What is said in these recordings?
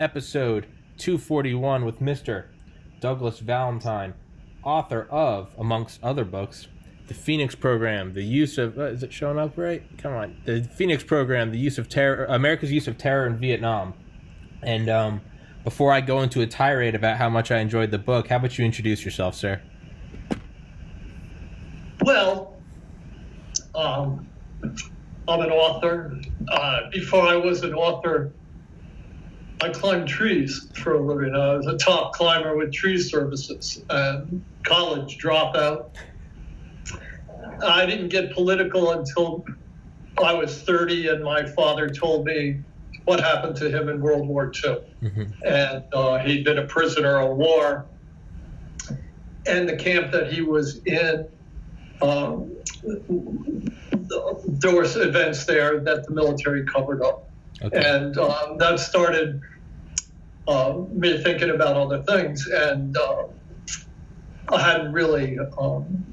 episode 241 with Mr. Douglas Valentine, author of, amongst other books, The Phoenix Program, the use of, is it showing up right? Come on. The Phoenix Program, the use of terror, America's use of terror in Vietnam. And before I go into a tirade about how much I enjoyed the book, how about you introduce yourself, sir? Well, I'm an author. Before I was an author, I climbed trees for a living. I was a top climber with tree services and college dropout. I didn't get political until I was 30, and my father told me what happened to him in World War II. Mm-hmm. And he'd been a prisoner of war. And the camp that he was in, there were events there that the military covered up. Okay. And that started me thinking about other things. And I hadn't really,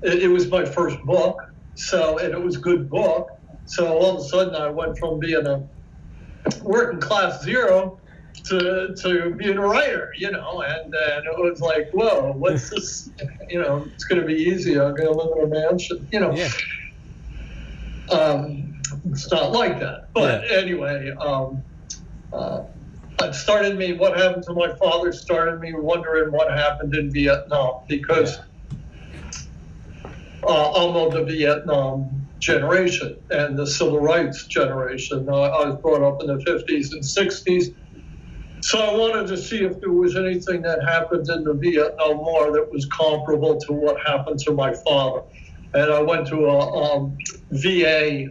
it was my first book, and it was a good book. So all of a sudden I went from being a working class zero to being a writer, and then it was like, whoa, what's this? It's going to be easy. I'm going to live in a mansion, Yeah. It's not like that. But anyway, it started me, what happened to my father started me wondering what happened in Vietnam, because I'm of the Vietnam generation and the civil rights generation. I was brought up in the 50s and 60s. So I wanted to see if there was anything that happened in the Vietnam War that was comparable to what happened to my father. And I went to a VA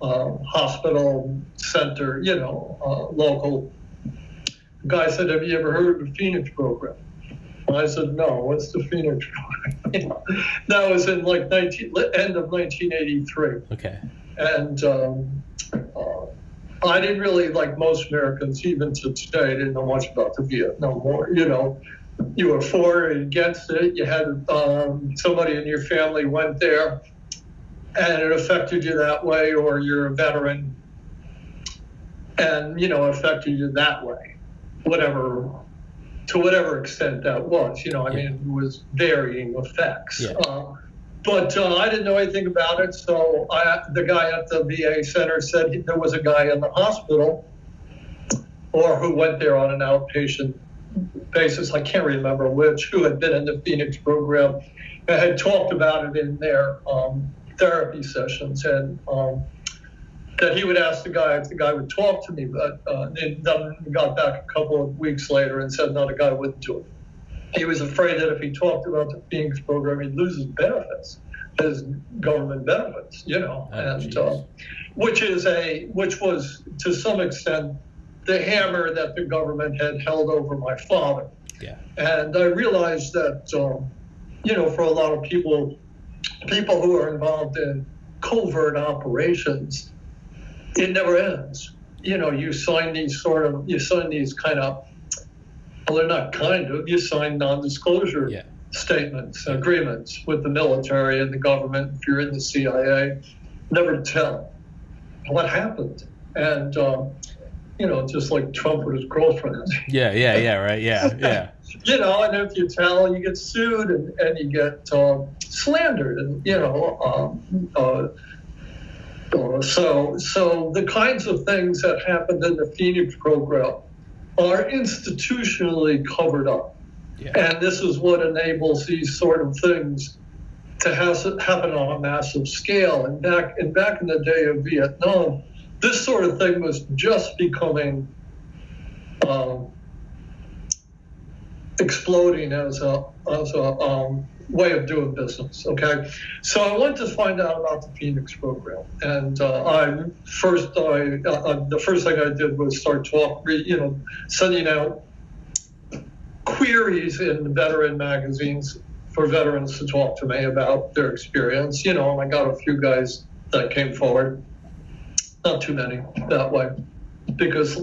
hospital center, local. The guy said, "Have you ever heard of the Phoenix Program?" And I said, "No, what's the Phoenix Program?" That was in end of 1983. Okay. And I didn't really, like most Americans, even to today, didn't know much about the Vietnam War. You were for or against it. You had somebody in your family went there, and it affected you that way, or you're a veteran, and affected you that way, to whatever extent that was. I mean, it was varying effects. Yeah. But I didn't know anything about it, so the guy at the VA center said there was a guy in the hospital, or who went there on an outpatient basis, I can't remember which, who had been in the Phoenix Program and had talked about it in their therapy sessions, and that he would ask the guy if the guy would talk to me, but then got back a couple of weeks later and said, no, the guy wouldn't do it. He was afraid that if he talked about the Phoenix Program, he'd lose his benefits, his government benefits, which was to some extent the hammer that the government had held over my father. Yeah. And I realized that, for a lot of people who are involved in covert operations, it never ends. You sign these kind of, well, they're not you sign non-disclosure statements, agreements with the military and the government. If you're in the CIA, never tell what happened. And, just like Trump with his girlfriend. Right, yeah. And if you tell, you get sued and you get slandered, and so the kinds of things that happened in the Phoenix Program are institutionally covered up. Yeah. And this is what enables these sort of things to happen on a massive scale. And back in the day of Vietnam, this sort of thing was just becoming exploding as a way of doing business. Okay, so I went to find out about the Phoenix Program, and the first thing I did was start sending out queries in veteran magazines for veterans to talk to me about their experience. And I got a few guys that came forward. Not too many that way, because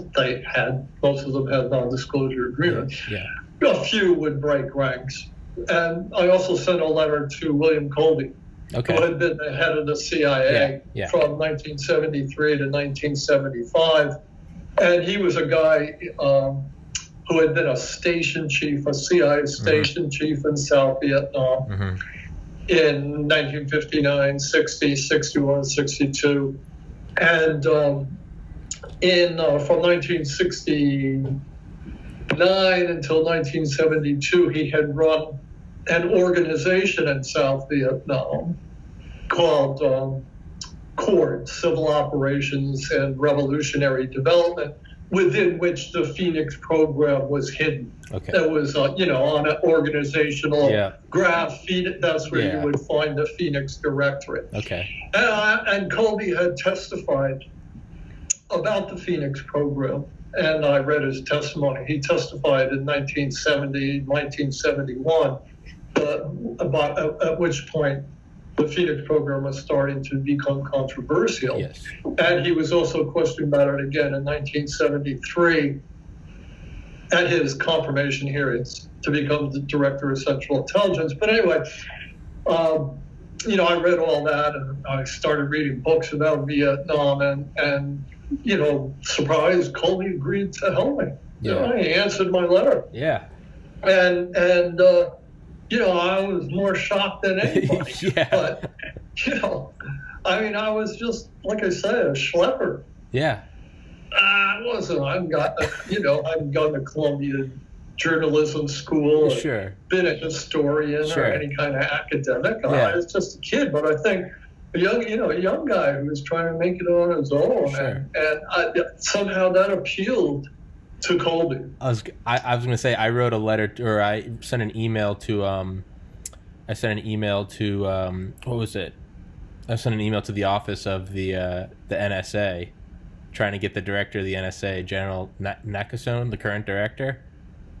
most of them had non-disclosure agreements. Yeah. A few would break ranks. And I also sent a letter to William Colby, who had been the head of the CIA from 1973 to 1975, And he was a guy who had been a station chief, a CIA station chief in South Vietnam in 1959, 60, 61, 62. And from 1969 until 1972, he had run an organization in South Vietnam called CORD, Civil Operations and Revolutionary Development, within which the Phoenix program was hidden. Okay. That was, on an organizational graph. That's where you would find the Phoenix Directorate. Okay. And Colby had testified about the Phoenix program, and I read his testimony. He testified in 1970, 1971, about at which point the Phoenix program was starting to become controversial. Yes. And he was also questioned about it again in 1973 at his confirmation hearings to become the Director of Central Intelligence. But anyway, I read all that, and I started reading books about Vietnam, and surprise, Colby agreed to help me. Yeah. He answered my letter. Yeah. And I was more shocked than anybody. Yeah. But, I was just, like I said, a schlepper. Yeah. I wasn't. I've gone to Columbia Journalism School. Sure. Been a historian or any kind of academic. Yeah. I was just a kid, but I think a young guy who was trying to make it on his own, Sure. and somehow that appealed to Colby. I was going to say, I wrote a letter, or I sent an email to, what was it? I sent an email to the office of the NSA, trying to get the director of the NSA, General Nakasone, the current director.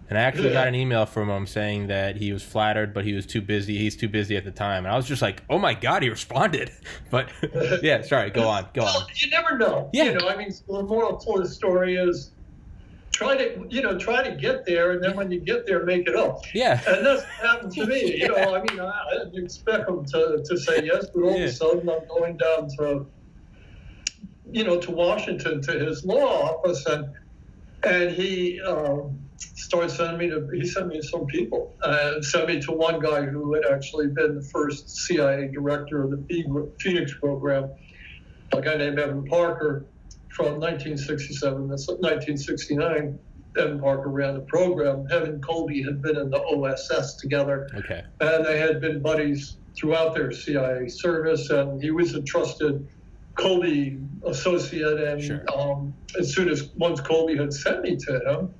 And I actually got an email from him saying that he was flattered, but he was too busy. He's too busy at the time. And I was just like, oh my God, he responded. But yeah, sorry, go on. Well, you never know. Yeah. The moral to the story is try to get there, and then when you get there, make it up. Yeah. And that's what happened to me. I didn't expect him to say yes, but all of a sudden I'm going down to Washington to his law office, and he started sending me he sent me some people, sent me to one guy who had actually been the first CIA director of the Phoenix program, a guy named Evan Parker. From 1967 to 1969, Evan Parker ran the program. Him and Colby had been in the OSS together. Okay. And they had been buddies throughout their CIA service, and he was a trusted Colby associate. And once Colby had sent me to him,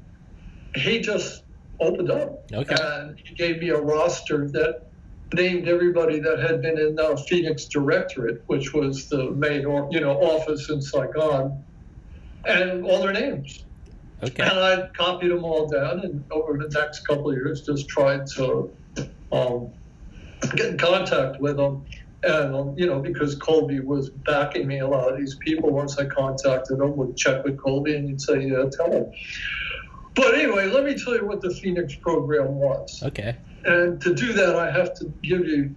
he just opened up. Okay. And he gave me a roster that named everybody that had been in the Phoenix Directorate, which was the main office in Saigon, and all their names. Okay. And I copied them all down, and over the next couple of years, just tried to get in contact with them. And because Colby was backing me, a lot of these people, once I contacted them, would check with Colby, and he'd say, "Yeah, tell him." But anyway, let me tell you what the Phoenix program was. Okay. And to do that, I have to give you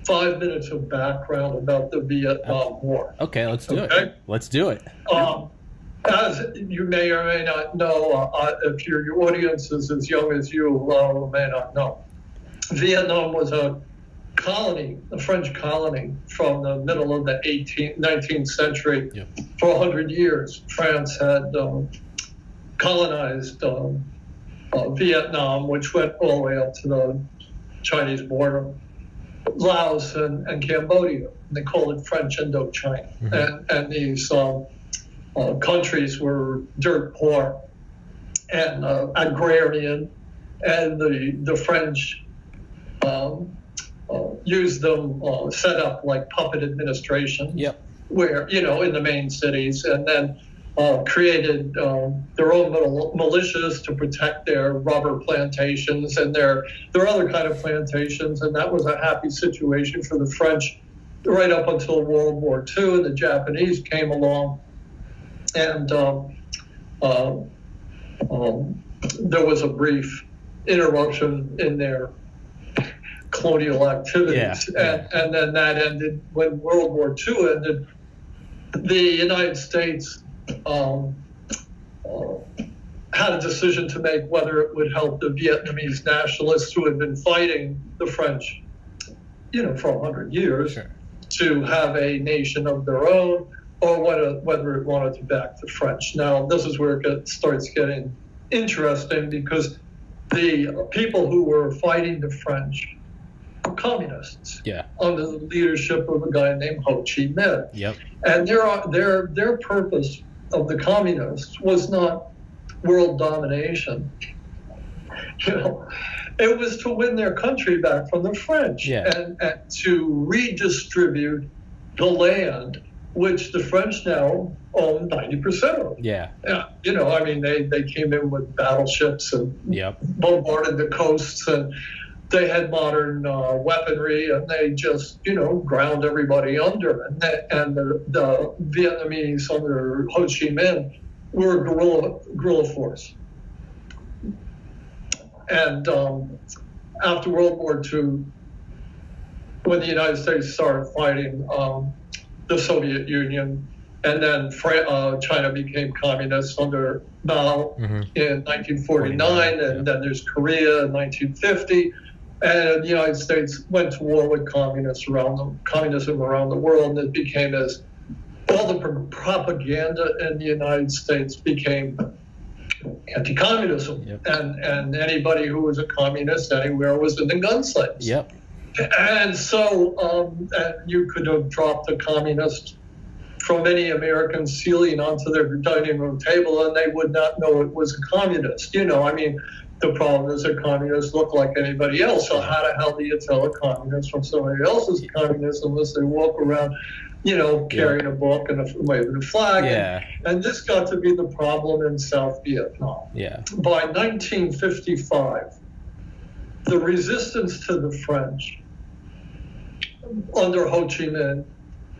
5 minutes of background about the Vietnam War. Okay, let's do it. Let's do it. As you may or may not know, if your audience is as young as you, may not know, Vietnam was a French colony from the middle of the 19th century. Yep. For 100 years, France had colonized Vietnam, which went all the way up to the Chinese border, Laos and Cambodia. They call it French Indochina. Mm-hmm. And these countries were dirt poor and agrarian, and the French used them, set up like puppet administration, where, in the main cities, and then created their own little militias to protect their rubber plantations and their other kind of plantations. And that was a happy situation for the French right up until World War II, and the Japanese came along. And there was a brief interruption in their colonial activities. And then that ended. When World War II ended, the United States had a decision to make whether it would help the Vietnamese nationalists who had been fighting the French, for 100 years, Sure. to have a nation of their own, or whether it wanted to back the French. Now, this is where it starts getting interesting, because the people who were fighting the French were communists, Yeah. under the leadership of a guy named Ho Chi Minh. Yep. And their purpose of the communists was not world domination. It was to win their country back from the French, Yeah. and to redistribute the land, which the French now own 90% of. Yeah. They came in with battleships and Yep. bombarded the coasts, and they had modern weaponry, and they just, ground everybody under. And the Vietnamese under Ho Chi Minh were a guerrilla force. And after World War II, when the United States started fighting the Soviet Union, and then China became communist under Mao in 1949, and then there's Korea in 1950, and the United States went to war with communism around the world, and it became all the propaganda in the United States became anti-communism. Yep. And anybody who was a communist anywhere was in the gun slaves. Yep. And so you could have dropped a communist from any American ceiling onto their dining room table, and they would not know it was a communist. The problem is that communists look like anybody else. So how the hell do you tell a communist from somebody else's communist unless they walk around, carrying a book and waving a flag? Yeah. And this got to be the problem in South Vietnam. Yeah. By 1955, the resistance to the French under Ho Chi Minh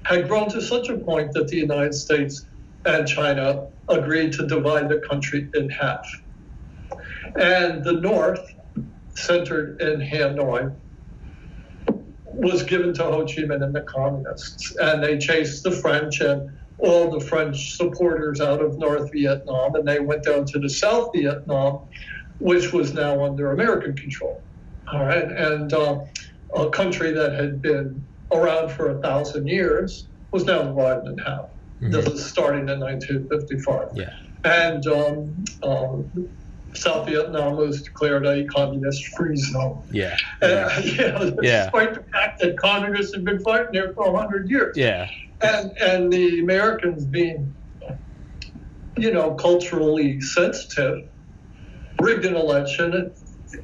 had grown to such a point that the United States and China agreed to divide the country in half. And the North, centered in Hanoi, was given to Ho Chi Minh and the communists. And they chased the French and all the French supporters out of North Vietnam, and they went down to the South Vietnam, which was now under American control. All right, and a country that had been around for 1,000 years was now divided in half. This is starting in 1955. Yeah. And South Vietnam was declared a communist-free zone. Yeah. Despite the fact that communists had been fighting there for 100 years. Yeah. And the Americans, being, culturally sensitive, rigged an election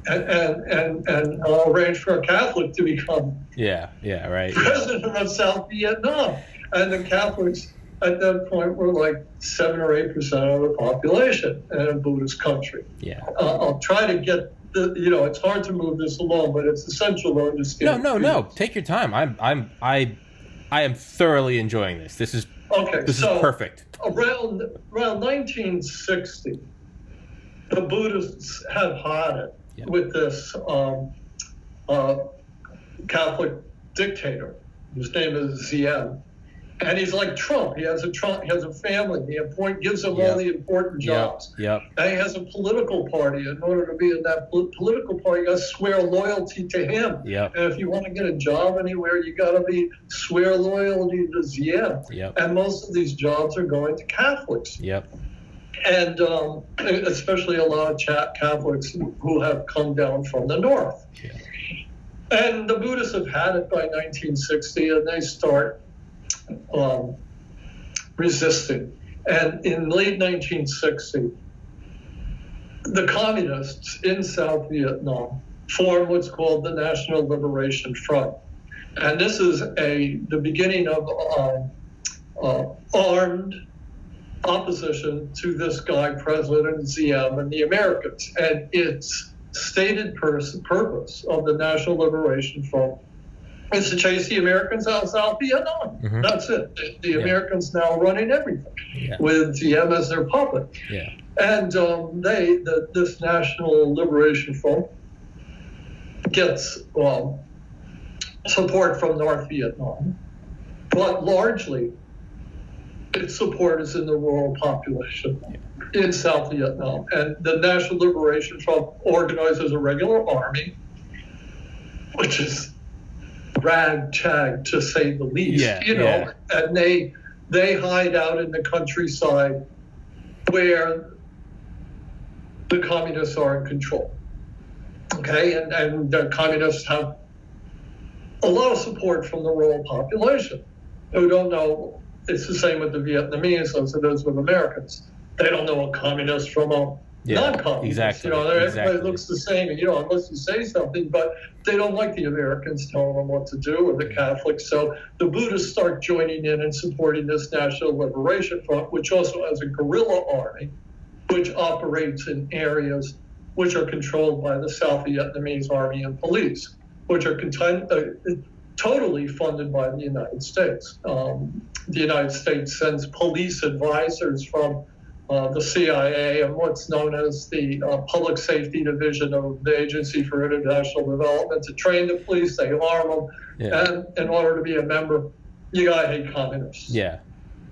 and arranged for a Catholic to become president of South Vietnam. And the Catholics at that point were like 7 or 8% of the population in a Buddhist country. Yeah. I'll try to get it's hard to move this along, but it's essential to understand. No. Take your time. I am thoroughly enjoying this. This is perfect. Around 1960, the Buddhists had had it with this Catholic dictator. His name is Diem. And he's like Trump. He has a family. He gives him all the important jobs. Yep. And he has a political party. In order to be in that political party, you got to swear loyalty to him. Yep. And if you want to get a job anywhere, you got to swear loyalty to Diem. Yep. And most of these jobs are going to Catholics. Yep. And especially a lot of Catholics who have come down from the north. Yeah. And the Buddhists have had it by 1960, and they start resisting. And in late 1960, the communists in South Vietnam formed what's called the National Liberation Front. And this is the beginning of armed opposition to this guy, President Diem, and the Americans. And its stated purpose of the National Liberation Front is to chase the Americans out of South Vietnam. Mm-hmm. That's it. The Americans now running everything with Diem as their puppet. Yeah. And this National Liberation Front gets support from North Vietnam, but largely its support is in the rural population in South Vietnam. And the National Liberation Front organizes a regular army, which is ragtag to say the least, and they hide out in the countryside where the communists are in control. Okay, and the communists have a lot of support from the rural population who don't know. It's the same with the Vietnamese as it is with Americans. They don't know a communist from a non-communist. Exactly. Everybody looks the same, unless you say something, but they don't like the Americans telling them what to do, or the Catholics. So the Buddhists start joining in and supporting this National Liberation Front, which also has a guerrilla army, which operates in areas which are controlled by the South Vietnamese Army and police, which are totally funded by the United States. The United States sends police advisors from the CIA and what's known as the Public Safety Division of the Agency for International Development to train the police. They arm them, and in order to be a member, you gotta hate communists. Yeah,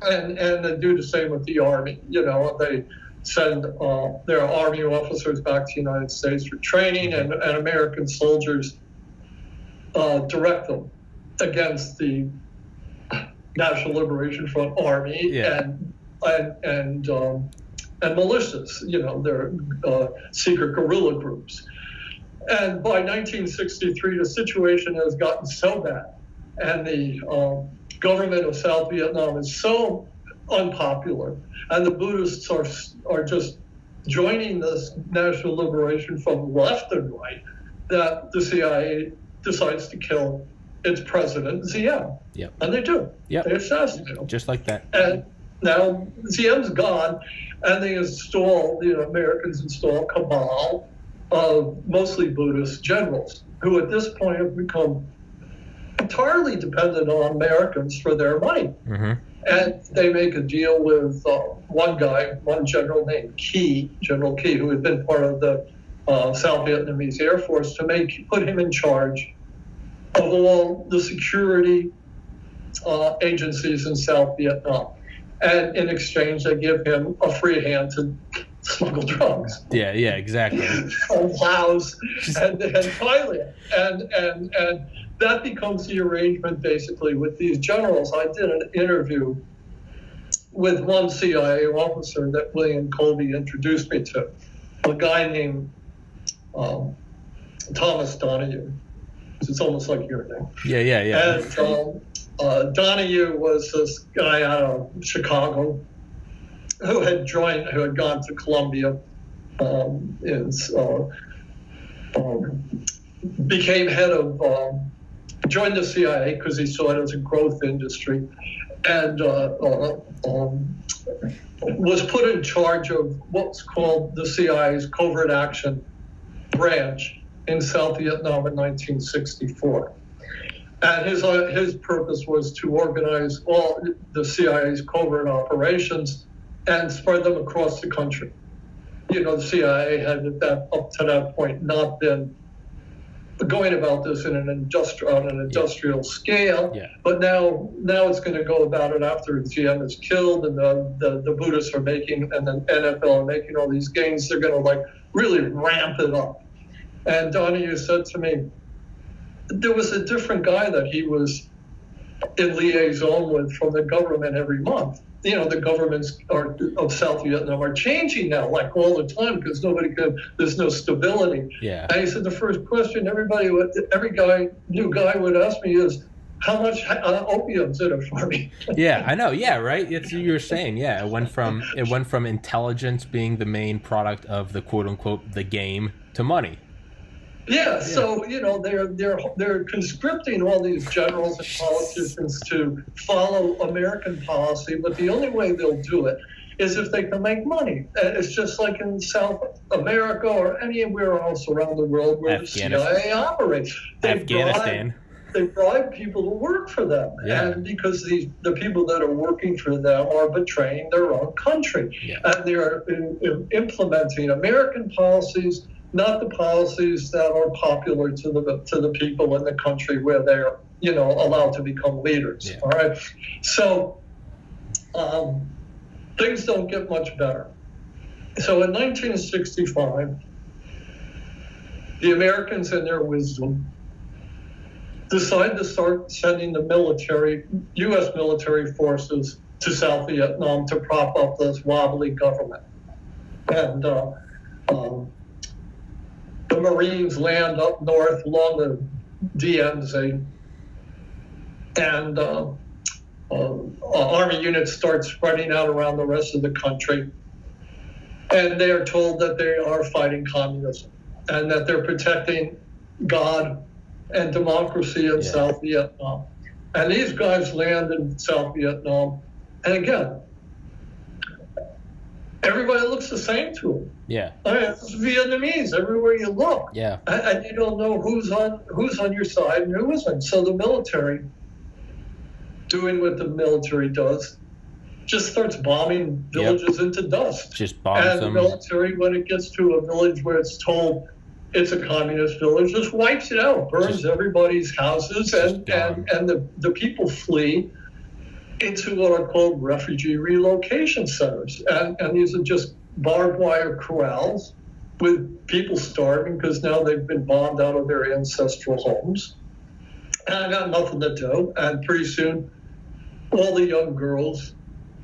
and they do the same with the Army. They send their Army officers back to the United States for training, and American soldiers direct them against the National Liberation Front Army and militias. They're secret guerrilla groups. And by 1963, the situation has gotten so bad, and the government of South Vietnam is so unpopular, and the Buddhists are just joining this National Liberation Front left and right, that the CIA decides to kill its president, Diem. Yep. And they do. Yep. They assassinate him. Just like that. And now Diem's gone, and the Americans install a cabal of mostly Buddhist generals, who at this point have become entirely dependent on Americans for their money. Mm-hmm. And they make a deal with one general named General Key, who had been part of the South Vietnamese Air Force, to put him in charge of all the security agencies in South Vietnam. And in exchange, they give him a free hand to smuggle drugs. Yeah, exactly. From Laos and Thailand. And that becomes the arrangement, basically, with these generals. I did an interview with one CIA officer that William Colby introduced me to, a guy named Thomas Donahue. It's almost like your name. Yeah. And Donahue was this guy out of Chicago who had gone to Columbia, became head of, joined the CIA because he saw it as a growth industry, and was put in charge of what's called the CIA's Covert Action Branch in South Vietnam in 1964. And his purpose was to organize all the CIA's covert operations and spread them across the country. The CIA had up to that point not been going about this on an industrial scale, but now it's going to go about it after GM is killed, and the Buddhists are making, and the NFL are making all these gains. They're going to really ramp it up. And Donahue said to me, there was a different guy that he was in liaison with from the government every month. The governments of South Vietnam are changing now, all the time, because there's no stability. Yeah. And he said the first question every new guy would ask me is, how much opium's in it for me? Yeah, I know. Yeah, right. It's you were saying. Yeah, it went from intelligence being the main product of the quote unquote the game to money. Yeah, so they're conscripting all these generals and politicians to follow American policy, but the only way they'll do it is if they can make money. It's just like in South America or anywhere else around the world where the CIA operates. They bribe people to work for them, and because the people that are working for them are betraying their own country, and they are implementing American policies, not the policies that are popular to the people in the country where they're allowed to become leaders. All right, so things don't get much better. So in 1965, the Americans, in their wisdom, decided to start sending the U.S. military forces to South Vietnam to prop up this wobbly government. And the Marines land up north along the DMZ, and Army units start spreading out around the rest of the country. And they are told that they are fighting communism and that they're protecting God and democracy in South Vietnam. And these guys land in South Vietnam. And again, everybody looks the same to them. Yeah. I mean, it's Vietnamese everywhere you look. Yeah. And you don't know who's on your side and who isn't. So the military, doing what the military does, just starts bombing villages into dust. Just bombs and them. The military, when it gets to a village where it's told it's a communist village, just wipes it out, burns everybody's houses, and the people flee into what are called refugee relocation centers. And these are just barbed wire corrals with people starving because now they've been bombed out of their ancestral homes and got nothing to do. And pretty soon, all the young girls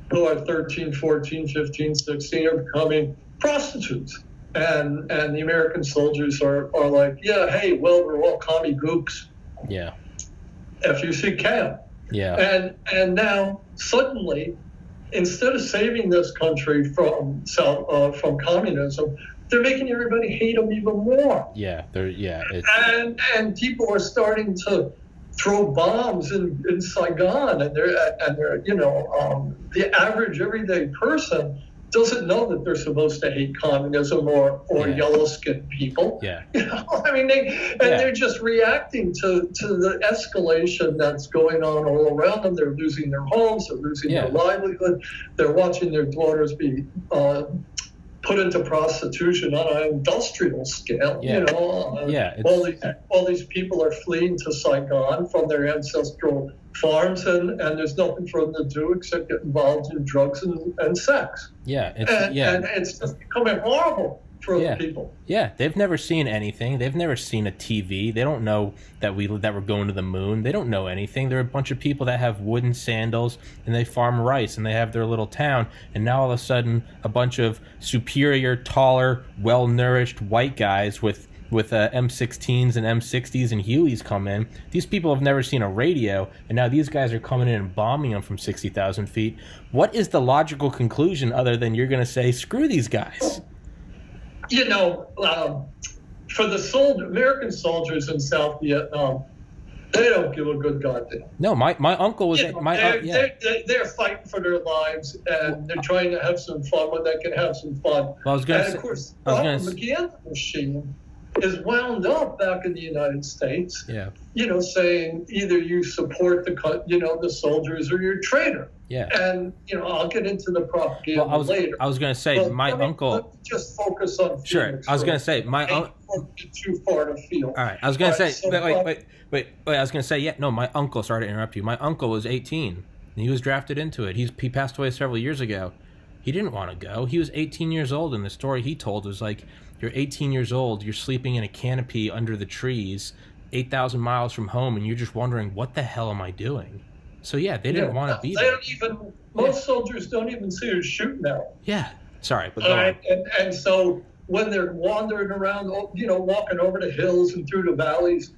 who are 13, 14, 15, 16 are becoming prostitutes. And the American soldiers are like, yeah, hey, well, we're all commie gooks. Yeah. F-U-C-K. Yeah. And now suddenly, instead of saving this country from communism, they're making everybody hate them even more. Yeah. And people are starting to throw bombs in Saigon, and they're the average everyday person doesn't know that they're supposed to hate communism or yellow-skinned people. Yeah. I mean, they're just reacting to the escalation that's going on all around them. They're losing their homes, they're losing their livelihood, they're watching their daughters be put into prostitution on an industrial scale. All these people are fleeing to Saigon from their ancestral farms, and there's nothing for them to do except get involved in drugs and sex. And it's just becoming horrible for the people. Yeah, they've never seen anything. They've never seen a TV. They don't know that we're going to the moon. They don't know anything. They're a bunch of people that have wooden sandals and they farm rice and they have their little town. And now all of a sudden, a bunch of superior, taller, well-nourished white guys with M16s and M60s and Hueys come in. These people have never seen a radio, and now these guys are coming in and bombing them from 60,000 feet. What is the logical conclusion other than you're going to say, screw these guys? For the American soldiers in South Vietnam, they don't give a good goddamn. No, my uncle was... They're fighting for their lives, and they're trying to have some fun when they can have some fun. Well, of course, the propaganda machine is wound up back in the United States, saying either you support the soldiers or you're a traitor. Yeah. And, I'll get into the propaganda later. I was going to say, my uncle... Let me just focus on Sure. Phoenix, I was going to say, my uncle... Too far to feel. All right. I was going to say... Wait. I was going to say, my uncle... Sorry to interrupt you. My uncle was 18, and he was drafted into it. He passed away several years ago. He didn't want to go. He was 18 years old, and the story he told was like, you're 18 years old, you're sleeping in a canopy under the trees, 8,000 miles from home, and you're just wondering, what the hell am I doing? So, they didn't want to be there. Most soldiers don't even see a shoot now. Yeah. Sorry, but go on. And so when they're wandering around, walking over the hills and through the valleys,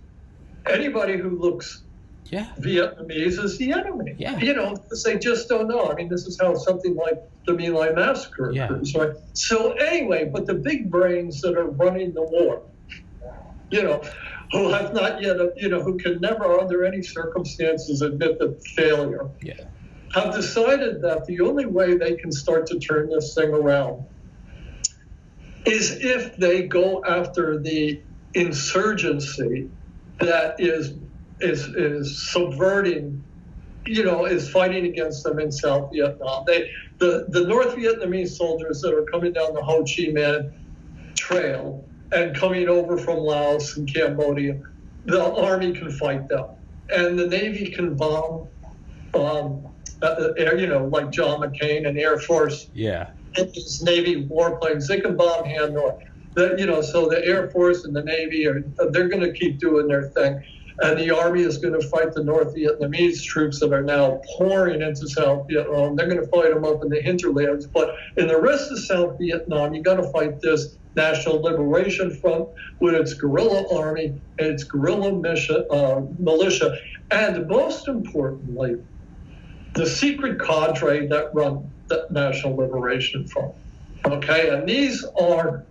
anybody who looks Vietnamese is the enemy. Yeah. Because they just don't know. I mean, this is how something like the My Lai massacre occurs, right? So anyway, but the big brains that are running the war, who have not yet, who can never under any circumstances admit the failure, have decided that the only way they can start to turn this thing around is if they go after the insurgency that is subverting, is fighting against them in South Vietnam. The North Vietnamese soldiers that are coming down the Ho Chi Minh Trail and coming over from Laos and Cambodia, the Army can fight them. And the Navy can bomb like John McCain and Air Force, his Navy warplanes, they can bomb Hanoi. So the Air Force and the Navy they're going to keep doing their thing, and the Army is going to fight the North Vietnamese troops that are now pouring into South Vietnam. They're going to fight them up in the hinterlands, but in the rest of South Vietnam, you got to fight this National Liberation Front with its guerrilla army and its guerrilla militia, and most importantly, the secret cadre that run the National Liberation Front. Okay, and these are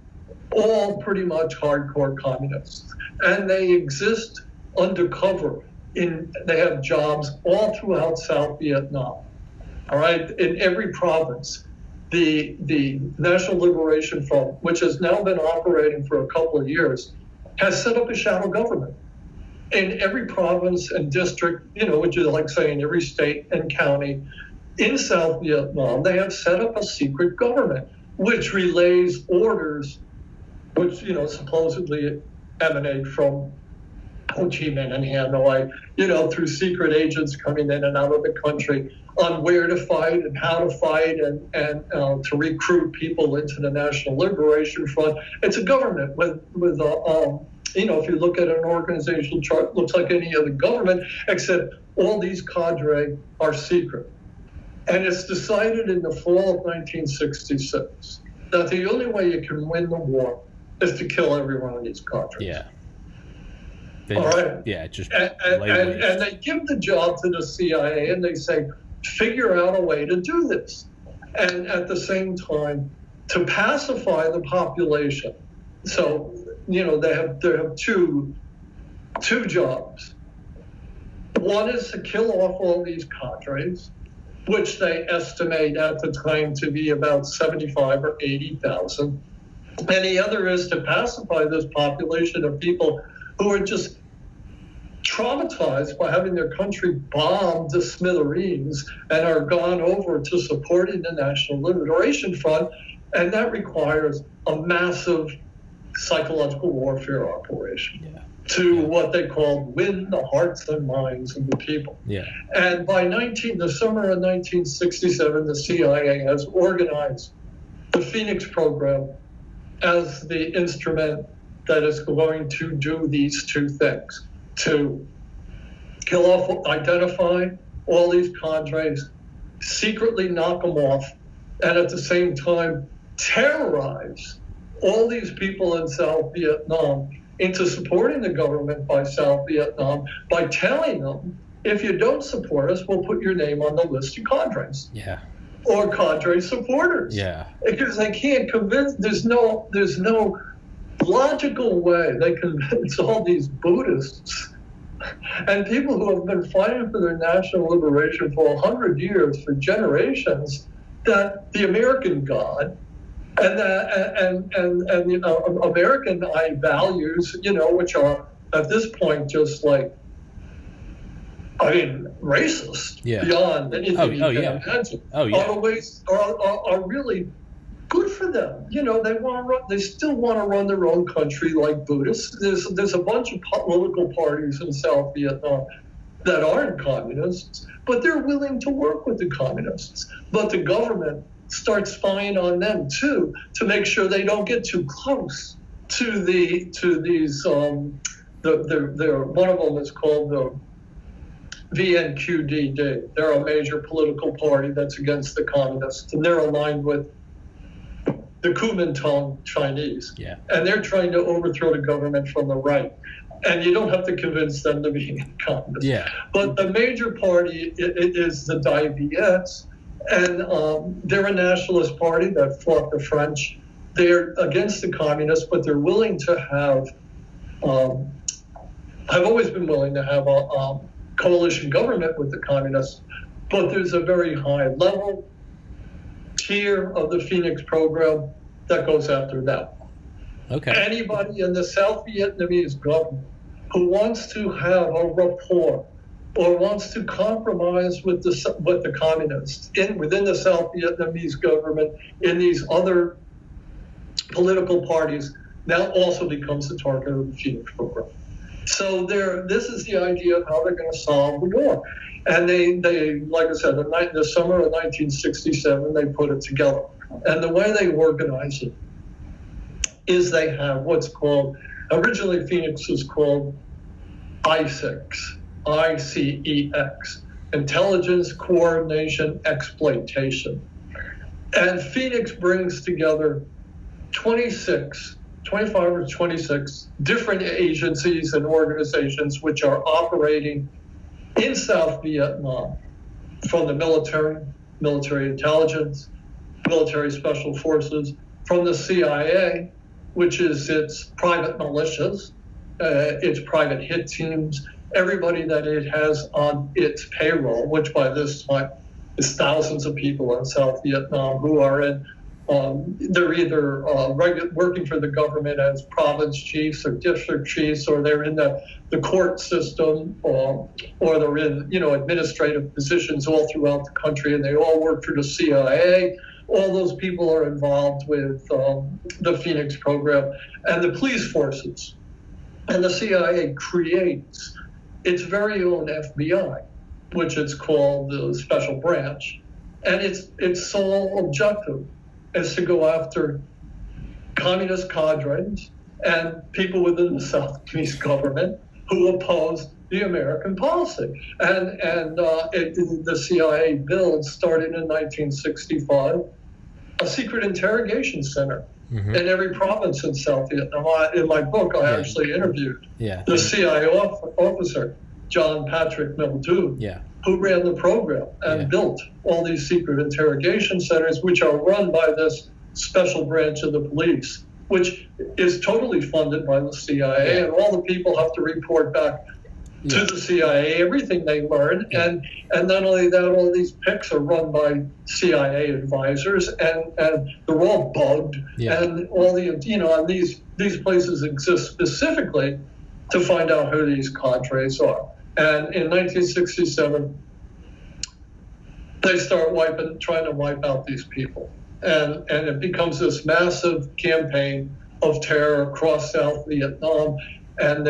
all pretty much hardcore communists, and they exist undercover. They have jobs all throughout South Vietnam. All right, in every province. The National Liberation Front, which has now been operating for a couple of years, has set up a shadow government in every province and district, which is like saying every state and county in South Vietnam. They have set up a secret government which relays orders, which supposedly emanate from Ho Chi Minh and Hanoi, through secret agents coming in and out of the country, on where to fight and how to fight and to recruit people into the National Liberation Front. It's a government with if you look at an organizational chart, it looks like any other government, except all these cadre are secret. And it's decided in the fall of 1966 that the only way you can win the war is to kill every one of these cadres. Yeah. All right. Yeah, just and they give the job to the CIA and they say, figure out a way to do this. And at the same time, to pacify the population. So, they have two jobs. One is to kill off all these cadres, which they estimate at the time to be about 75 or 80,000. And the other is to pacify this population of people who are just traumatized by having their country bombed to smithereens and are gone over to supporting the National Liberation Front. And that requires a massive psychological warfare operation to what they called win the hearts and minds of the people. Yeah. And by the summer of 1967, the CIA has organized the Phoenix program as the instrument that is going to do these two things: to kill off, identify all these cadres, secretly knock them off, and at the same time terrorize all these people in South Vietnam into supporting the government by South Vietnam by telling them, if you don't support us, we'll put your name on the list of cadres. Yeah. Or cadre supporters. Yeah. Because they can't convince, there's no logical way they convince all these Buddhists and people who have been fighting for their national liberation for 100 years, for generations, that the American God and American values, which are at this point just like, racist beyond anything you can imagine. Are really good for them. They still want to run their own country like Buddhists. There's a bunch of political parties in South Vietnam that aren't communists, but they're willing to work with the communists. But the government starts spying on them too, to make sure they don't get too close to these. One of them is called the VNQDD. They're a major political party that's against the communists, and they're aligned with the Kuomintang Chinese. Yeah. And they're trying to overthrow the government from the right. And you don't have to convince them to be communist. Yeah. But the major party is the Dai Viets, and they're a nationalist party that fought the French. They're against the communists, but they're willing to have, have always been willing to have a coalition government with the communists. But there's a very high level tier of the Phoenix program that goes after that. Okay. Anybody in the South Vietnamese government who wants to have a rapport or wants to compromise with the communists within the South Vietnamese government in these other political parties now also becomes the target of the Phoenix program. So this is the idea of how they're going to solve the war. And they like I said, in the summer of 1967, they put it together. And the way they organize it is they have what's called, originally Phoenix was called ICEX, ICEX, Intelligence, Coordination, Exploitation. And Phoenix brings together 25 or 26 different agencies and organizations which are operating in South Vietnam, from the military intelligence, military special forces, from the CIA, which is its private militias, its private hit teams, everybody that it has on its payroll, which by this time is thousands of people in South Vietnam who are in, they're either working for the government as province chiefs or district chiefs, or they're in the court system, or they're in administrative positions all throughout the country, and they all work for the CIA. All those people are involved with the Phoenix program and the police forces. And the CIA creates its very own FBI, which it's called the Special Branch. And its sole objective is to go after communist cadres and people within the South Vietnamese government who oppose the American policy. And the CIA build started in 1965 a secret interrogation center in every province in South Vietnam. In my book, I actually interviewed the CIA officer, John Patrick Muldoon, who ran the program and built all these secret interrogation centers, which are run by this special branch of the police, which is totally funded by the CIA, and all the people have to report back to the CIA everything they learn, and not only that, all these PICs are run by CIA advisors, and they're all bugged, and all the and these places exist specifically to find out who these cadres are. And in 1967, they start trying to wipe out these people, and it becomes this massive campaign of terror across South Vietnam. And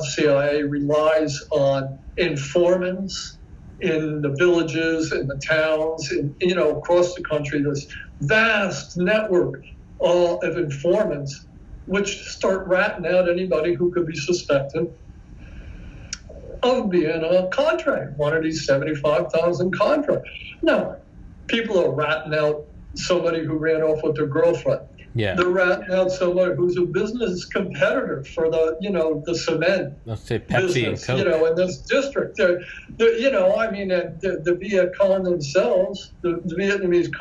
CIA relies on informants in the villages, in the towns, across the country. This vast network of informants, which start ratting out anybody who could be suspected of being a cadre, one of these 75,000 cadres. Now, people are ratting out somebody who ran off with their girlfriend. They're ratting out somebody who's a business competitor for the cement. Let's say Pepsi business, and Coke. in this district. The Viet Cong themselves, the Vietnamese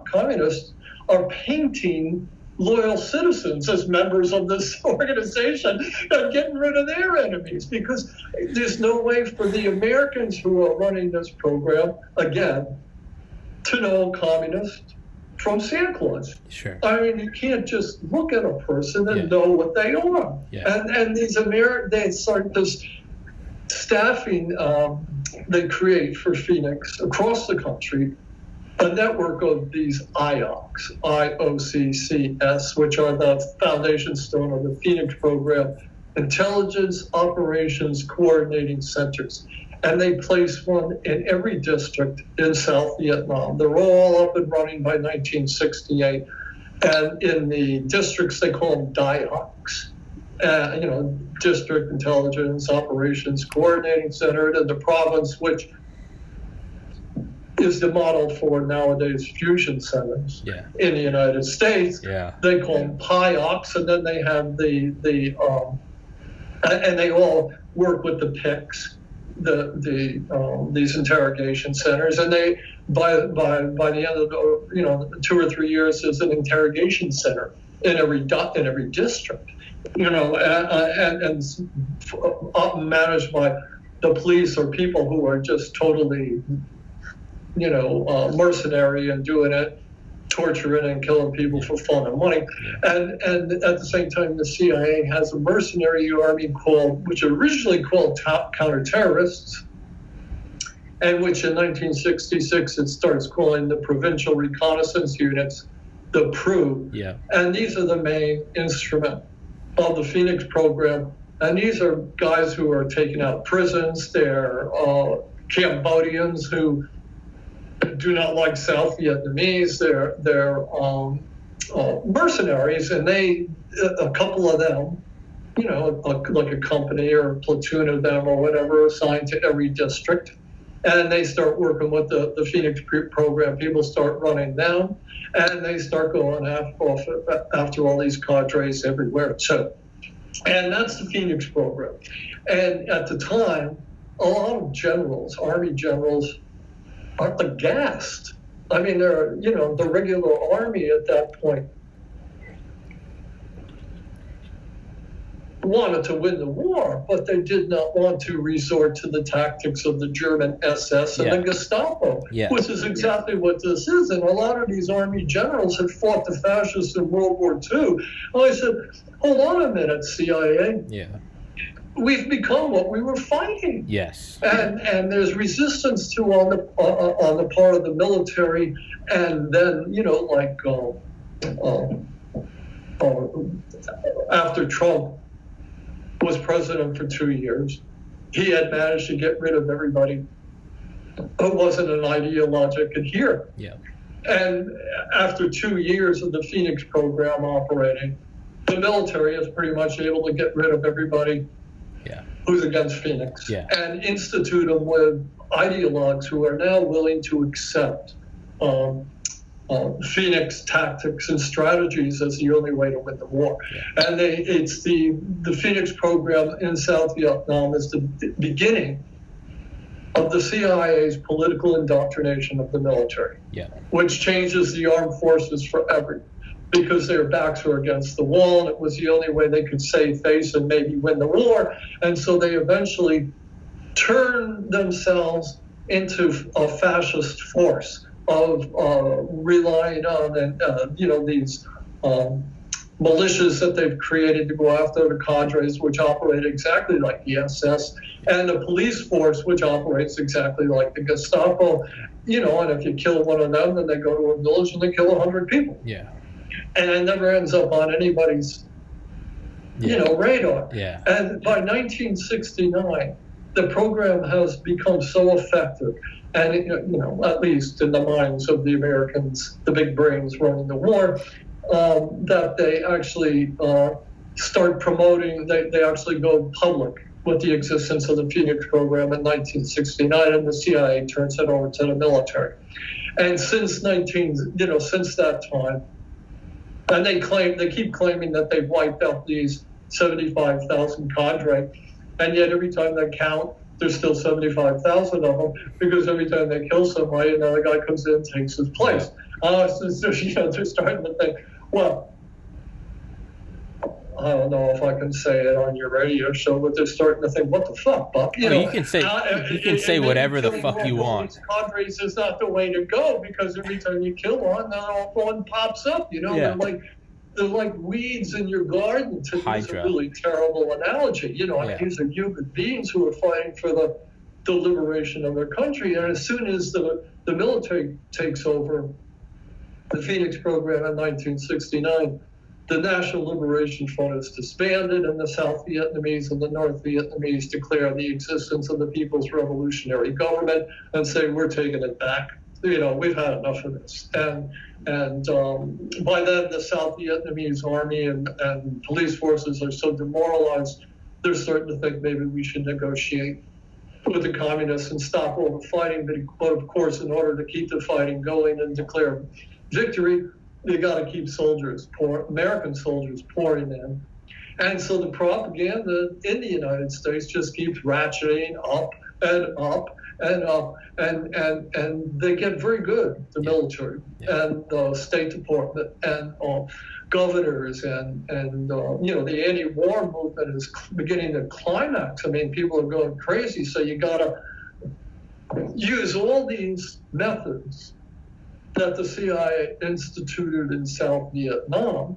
communists, are painting loyal citizens as members of this organization and getting rid of their enemies, because there's no way for the Americans who are running this program, again, to know communist from Santa Claus. Sure. I mean, you can't just look at a person and know what they are. And these they start this staffing they create for Phoenix across the country, a network of these IOCs, IOCCS, which are the foundation stone of the Phoenix program, Intelligence Operations Coordinating Centers. And they place one in every district in South Vietnam. They're all up and running by 1968. And in the districts, they call them DIOCs, District Intelligence Operations Coordinating Center. And the province, which is the model for nowadays fusion centers in the United States, they call them PIOCs. And then they have and they all work with the PICs. These interrogation centers, and they by the end of the 2 or 3 years, there's an interrogation center in every district, and managed by the police or people who are just totally mercenary and doing it, torturing and killing people for fun and money. And at the same time, the CIA has a mercenary army which originally called counterterrorists, and which in 1966 it starts calling the Provincial Reconnaissance Units, the PRU. And these are the main instrument of the Phoenix program And these are guys who are taken out of prisons. They're Cambodians who do not like South Vietnamese. They're mercenaries, and a couple of them, like a company or a platoon of them or whatever, assigned to every district. And they start working with the Phoenix program. People start running them, and they start going after all these cadres everywhere. So, and that's the Phoenix program. And at the time, a lot of generals, Army generals, are aghast. I mean, they're, the regular Army at that point wanted to win the war, but they did not want to resort to the tactics of the German SS and the Gestapo, which is exactly what this is. And a lot of these Army generals had fought the fascists in World War II. And I said, hold on a minute, CIA. Yeah. We've become what we were fighting. Yes. And there's resistance to on the part of the military, and then after Trump was president for 2 years, he had managed to get rid of everybody who wasn't an ideologic adherent. Yeah. And after 2 years of the Phoenix program operating, the military is pretty much able to get rid of everybody who's against Phoenix and institute them with ideologues who are now willing to accept Phoenix tactics and strategies as the only way to win the war. Yeah. And it's the Phoenix program in South Vietnam is the beginning of the CIA's political indoctrination of the military, which changes the armed forces forever, because their backs were against the wall, and it was the only way they could save face and maybe win the war. And so they eventually turned themselves into a fascist force of relying on these militias that they've created to go after the cadres, which operate exactly like the SS, and the police force, which operates exactly like the Gestapo. And if you kill one of them, then they go to a village and they kill 100 people. Yeah. And it never ends up on anybody's, radar. Yeah. And by 1969, the program has become so effective, and at least in the minds of the Americans, the big brains running the war, that they actually start promoting. They actually go public with the existence of the Phoenix program in 1969, and the CIA turns it over to the military. And since that time. And they keep claiming that they've wiped out these 75,000 cadre, and yet every time they count, there's still 75,000 of them, because every time they kill somebody, another guy comes in and takes his place. So they're starting to think, well, I don't know if I can say it on your radio show, but they're starting to think, what the fuck, Buck? You can say whatever the fuck you want. Cadres is not the way to go, because every time you kill one pops up. They're like weeds in your garden. To use a really terrible analogy. These are human beings who are fighting for the liberation of their country. And as soon as the military takes over the Phoenix program in 1969, the National Liberation Front is disbanded, and the South Vietnamese and the North Vietnamese declare the existence of the People's Revolutionary Government and say, we're taking it back. We've had enough of this. And by then, the South Vietnamese army and police forces are so demoralized, they're starting to think maybe we should negotiate with the communists and stop all the fighting. But of course, in order to keep the fighting going and declare victory, they got to keep American soldiers pouring in. And so the propaganda in the United States just keeps ratcheting up and up and up. And they get very good, the military and the State Department and governors and the anti-war movement is beginning to climax. I mean, people are going crazy. So you got to use all these methods that the CIA instituted in South Vietnam.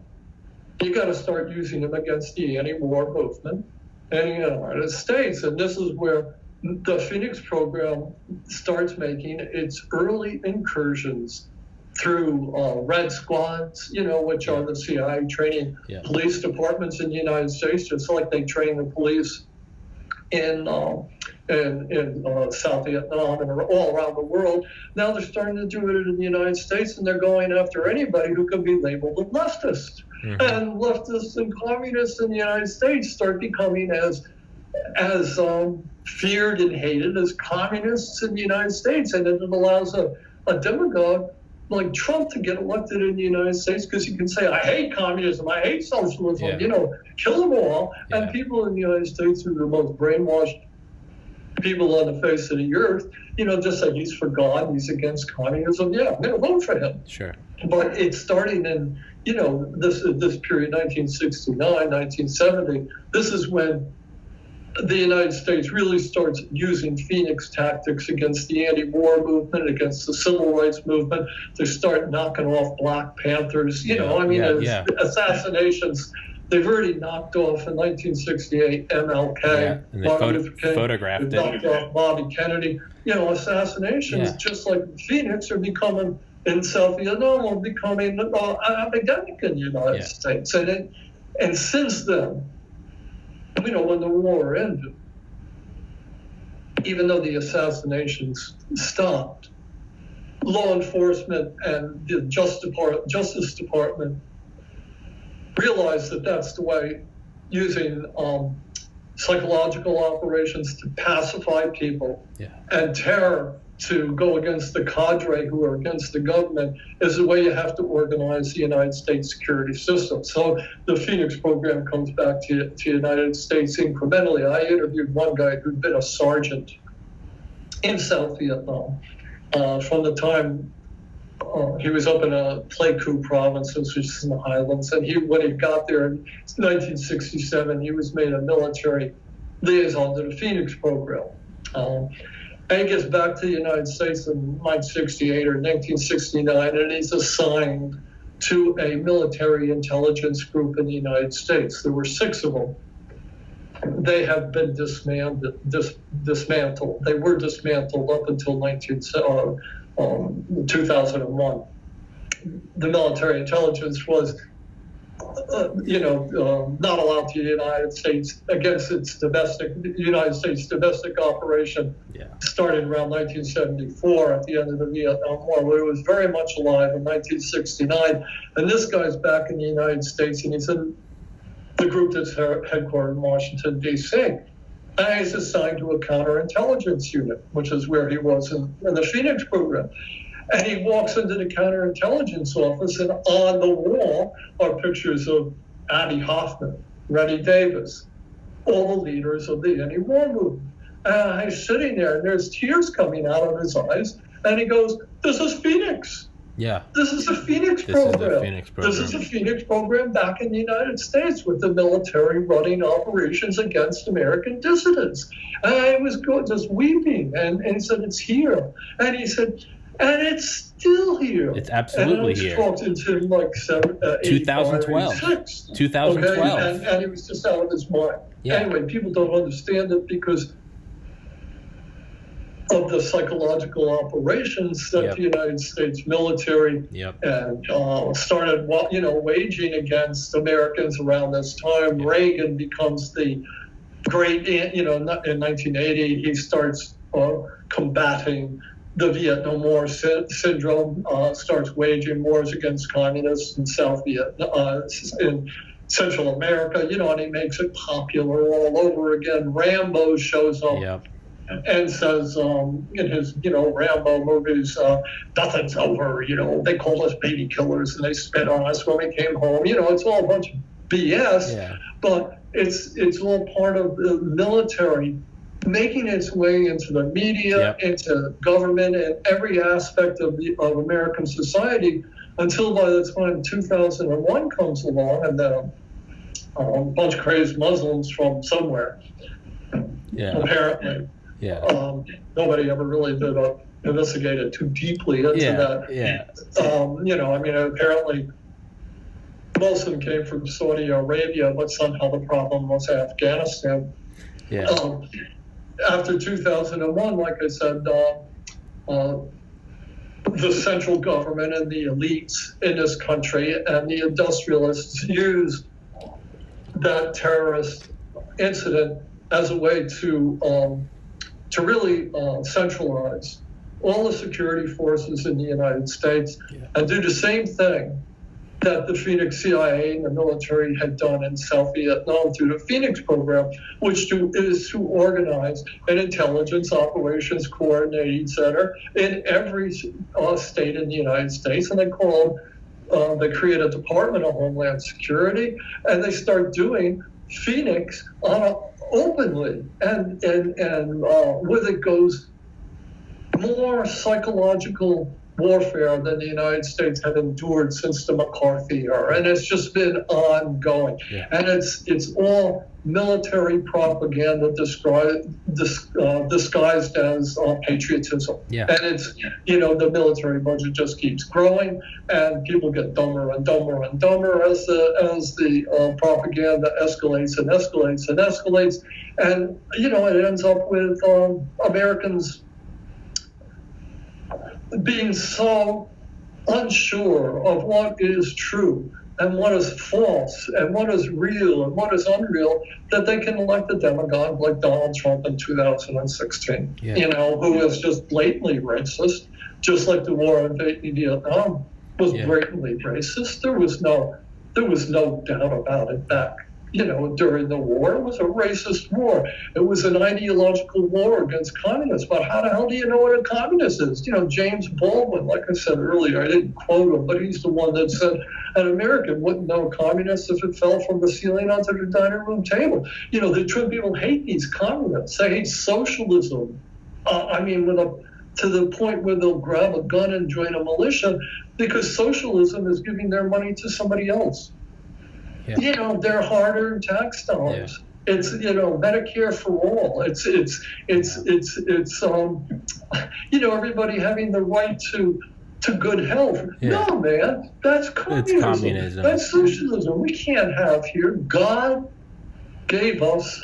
You got to start using them against the anti-war movement in the United States. And this is where the Phoenix program starts making its early incursions through Red Squads, which are the CIA training police departments in the United States, just like they train the police in South Vietnam and all around the world. Now they're starting to do it in the United States, and they're going after anybody who can be labeled a leftist. And leftists and communists in the United States start becoming as feared and hated as communists in the United States, and it allows a demagogue like Trump to get elected in the United States because he can say, I hate communism, I hate socialism, kill them all. And people in the United States who are the most brainwashed people on the face of the earth, just say he's for God, he's against communism. Yeah, I'm going to vote for him. Sure. But it's starting in, this period, 1969, 1970, this is when the United States really starts using Phoenix tactics against the anti-war movement, against the civil rights movement. They start knocking off Black Panthers. Assassinations. They've already knocked off in 1968 MLK, and they photographed it. Knocked off Bobby Kennedy. Assassinations just like Phoenix are becoming in South Vietnam are becoming epidemic in the United States, and since then. When the war ended, even though the assassinations stopped, law enforcement and the Justice Department realized that that's the way, using psychological operations to pacify people and terror to go against the cadre who are against the government is the way you have to organize the United States security system. So the Phoenix program comes back to the United States incrementally. I interviewed one guy who'd been a sergeant in South Vietnam from the time he was up in a Pleiku province, which is in the highlands. And when he got there in 1967, he was made a military liaison to the Phoenix program. And he gets back to the United States in 1968 or 1969, and he's assigned to a military intelligence group in the United States. There were 6 of them. They have been dismantled. They were dismantled up until 2001. The military intelligence was not allowed to the United States against the United States domestic operation. Started around 1974 at the end of the Vietnam War, where it was very much alive in 1969. And this guy's back in the United States, and he's in the group that's headquartered in Washington, D.C. And he's assigned to a counterintelligence unit, which is where he was in the Phoenix program. And he walks into the counterintelligence office, and on the wall are pictures of Abbie Hoffman, Reddy Davis, all the leaders of the anti-war movement. And he's sitting there, and there's tears coming out of his eyes, and he goes, "This is Phoenix. Yeah. This is the Phoenix program. This is the Phoenix program back in the United States with the military running operations against American dissidents." And I was just weeping, and he said, "It's here." And he said, and it's still here. It's absolutely here. And I talked to him like 2012. 2012. Okay? And he was just out of his mind. Yeah. Anyway, people don't understand it because of the psychological operations that the United States military started, waging against Americans around this time. Yep. Reagan becomes the great, in 1980, he starts combating the Vietnam War syndrome, starts waging wars against communists in South Vietnam, in Central America, and he makes it popular all over again. Rambo shows up and says in his, Rambo movies, nothing's over, they called us baby killers and they spit on us when we came home. It's all a bunch of BS, but it's all part of the military making its way into the media, into government, and every aspect of American society, until by the time 2001 comes along, and then a bunch of crazed Muslims from somewhere, apparently. Nobody ever really did investigated too deeply into that. Apparently most of them came from Saudi Arabia, but somehow the problem was Afghanistan. After 2001, like I said, the central government and the elites in this country and the industrialists used that terrorist incident as a way to really centralize all the security forces in the United States and do the same thing that the Phoenix CIA and the military had done in South Vietnam through the Phoenix program, which is to organize an intelligence operations coordinating center in every state in the United States. And they create a Department of Homeland Security, and they start doing Phoenix openly. And with it goes more psychological warfare than the United States had endured since the McCarthy era, and it's just been ongoing. Yeah. And it's all military propaganda disguised as patriotism. Yeah. And it's the military budget just keeps growing, and people get dumber and dumber and dumber as the propaganda escalates and escalates and escalates, and it ends up with Americans being so unsure of what is true and what is false and what is real and what is unreal that they can elect a demagogue like Donald Trump in 2016, who is just blatantly racist, just like the war in Vietnam was blatantly racist. There was no doubt about it back. During the war, it was a racist war. It was an ideological war against communists. But how the hell do you know what a communist is? James Baldwin, like I said earlier, I didn't quote him, but he's the one that said an American wouldn't know a communist if it fell from the ceiling onto the dining room table. The Trump people hate these communists. They hate socialism. To the point where they'll grab a gun and join a militia because socialism is giving their money to somebody else. Yeah. Their hard-earned tax dollars. Yeah. It's Medicare for all. It's everybody having the right to good health. Yeah. No, man, that's communism. It's communism. That's socialism. We can't have here. God gave us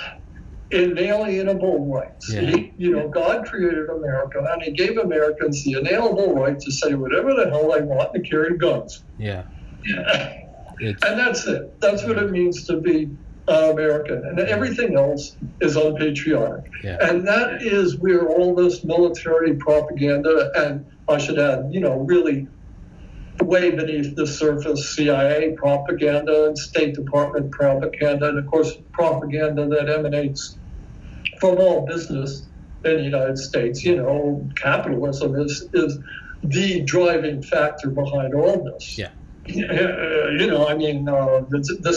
inalienable rights. Yeah. God created America, and He gave Americans the inalienable right to say whatever the hell they want and carry guns. Yeah. And that's it. That's what it means to be American. And everything else is unpatriotic. Yeah. And that is where all this military propaganda, and I should add, really way beneath the surface CIA propaganda and State Department propaganda, and of course propaganda that emanates from all business in the United States. Capitalism is the driving factor behind all this. Yeah. This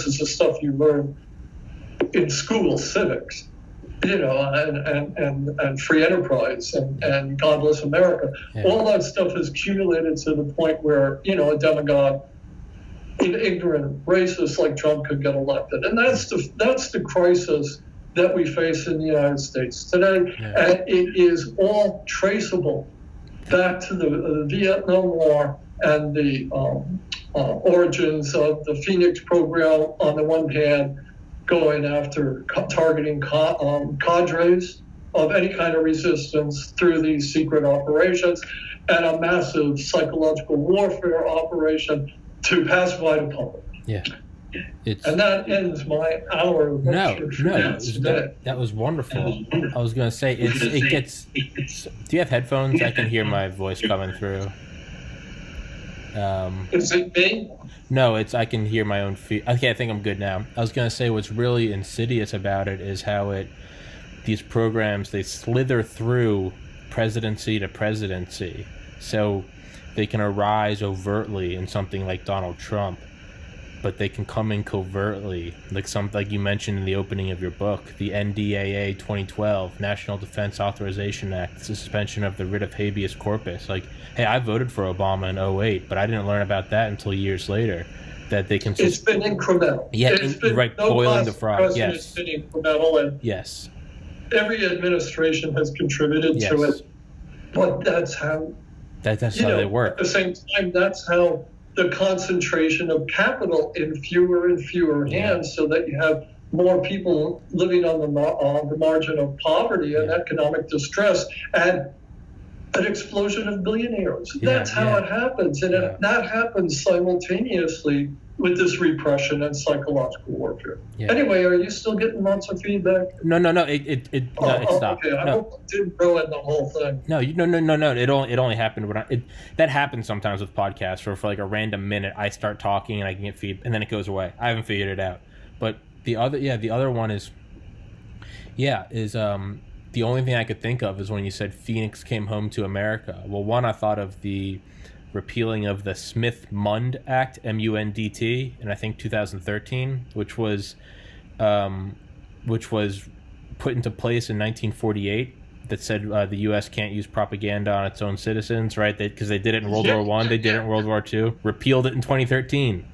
is the stuff you learn in school civics, and free enterprise and God bless America. Yeah. All that stuff is accumulated to the point where, a demagogue, an ignorant racist like Trump could get elected. And that's the crisis that we face in the United States today. Yeah. And it is all traceable back to the Vietnam War and the origins of the Phoenix program on the one hand, going after targeting cadres of any kind of resistance through these secret operations, and a massive psychological warfare operation to pacify the public. Yeah. And that ends my hour of lecture. That was wonderful. I was going to say, it gets... Do you have headphones? I can hear my voice coming through. Is it me? No, I can hear my own feet. Okay, I think I'm good now. I was going to say what's really insidious about it is how these programs, they slither through presidency to presidency. So they can arise overtly in something like Donald Trump, but they can come in covertly, like you mentioned in the opening of your book, the NDAA 2012, National Defense Authorization Act, suspension of the writ of habeas corpus. Like, hey, I voted for Obama in 2008, but I didn't learn about that until years later, that they can... It's been incremental. Yeah, boiling the frog, yes. It's been incremental, and yes. Every administration has contributed to it, but that's how... That's how they work. At the same time, that's how the concentration of capital in fewer and fewer hands, so that you have more people living on the margin of poverty and economic distress. And an explosion of billionaires. That's how it happens. And that happens simultaneously with this repression and psychological warfare. Anyway, are you still getting lots of feedback? No. It stopped. Okay, I hope it didn't ruin the whole thing. No. It only happened when that happens sometimes with podcasts, where for like a random minute I start talking and I can get feed, and then it goes away. I haven't figured it out. But the other one is the only thing I could think of is when you said Phoenix came home to America. Well, one, I thought of the repealing of the Smith-Mund Act, MUNDT, in I think 2013, which was put into place in 1948. That said the U.S. can't use propaganda on its own citizens, right? Because they did it in World War I, they did it in World War II. Repealed it in 2013.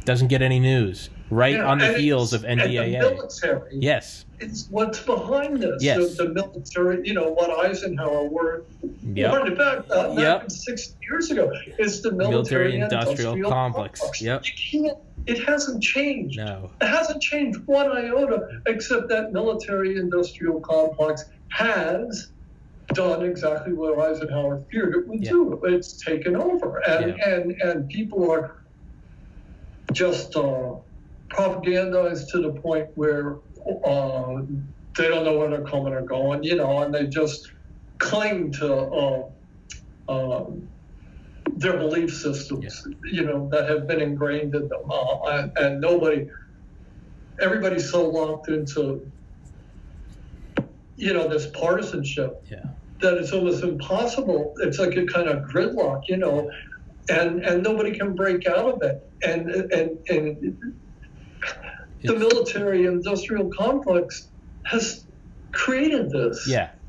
Doesn't get any news. Right on the heels of NDAA. And the military. Yes. It's what's behind this. Yes. The military, what Eisenhower warned about not even 60 years ago. It's the military industrial complex. Yep. It hasn't changed. No. It hasn't changed one iota, except that military industrial complex has done exactly what Eisenhower feared it would do. It's taken over. And people are just propagandized to the point where they don't know where they're coming or going, and they just cling to their belief systems, that have been ingrained in them. And everybody's so locked into, this partisanship that it's almost impossible. It's like a kind of gridlock, and nobody can break out of it. And the military industrial complex has created this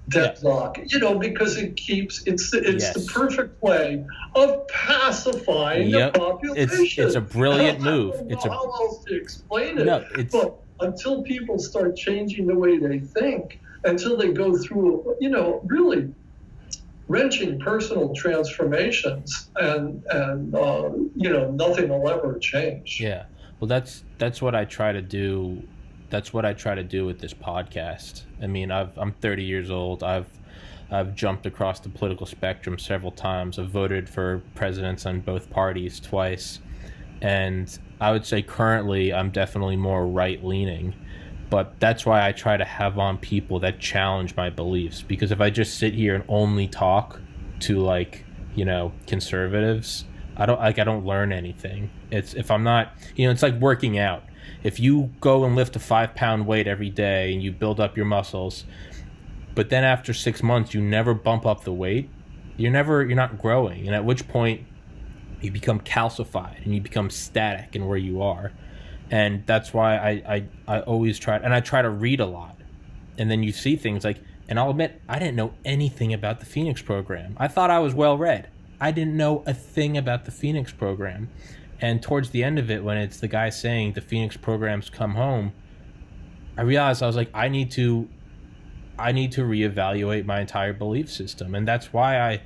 deadlock, because it's the perfect way of pacifying the population. It's a brilliant move. I don't know how else to explain it. But until people start changing the way they think, until they go through, really wrenching personal transformations, and nothing will ever change. Yeah. Well, that's what I try to do. That's what I try to do with this podcast. I mean, I'm 30 years old. I've jumped across the political spectrum several times. I've voted for presidents on both parties twice, and I would say currently I'm definitely more right-leaning. But that's why I try to have on people that challenge my beliefs. Because if I just sit here and only talk to conservatives, I don't learn anything. It's if I'm not, it's like working out. If you go and lift a 5-pound weight every day and you build up your muscles, but then after 6 months you never bump up the weight, you're not growing. And at which point you become calcified and you become static in where you are. And that's why I always try, and I try to read a lot. And then you see things like, and I'll admit, I didn't know anything about the Phoenix program. I thought I was well read. I didn't know a thing about the Phoenix program. And towards the end of it, when it's the guy saying the Phoenix program's come home, I realized I was like, I need to reevaluate my entire belief system. And that's why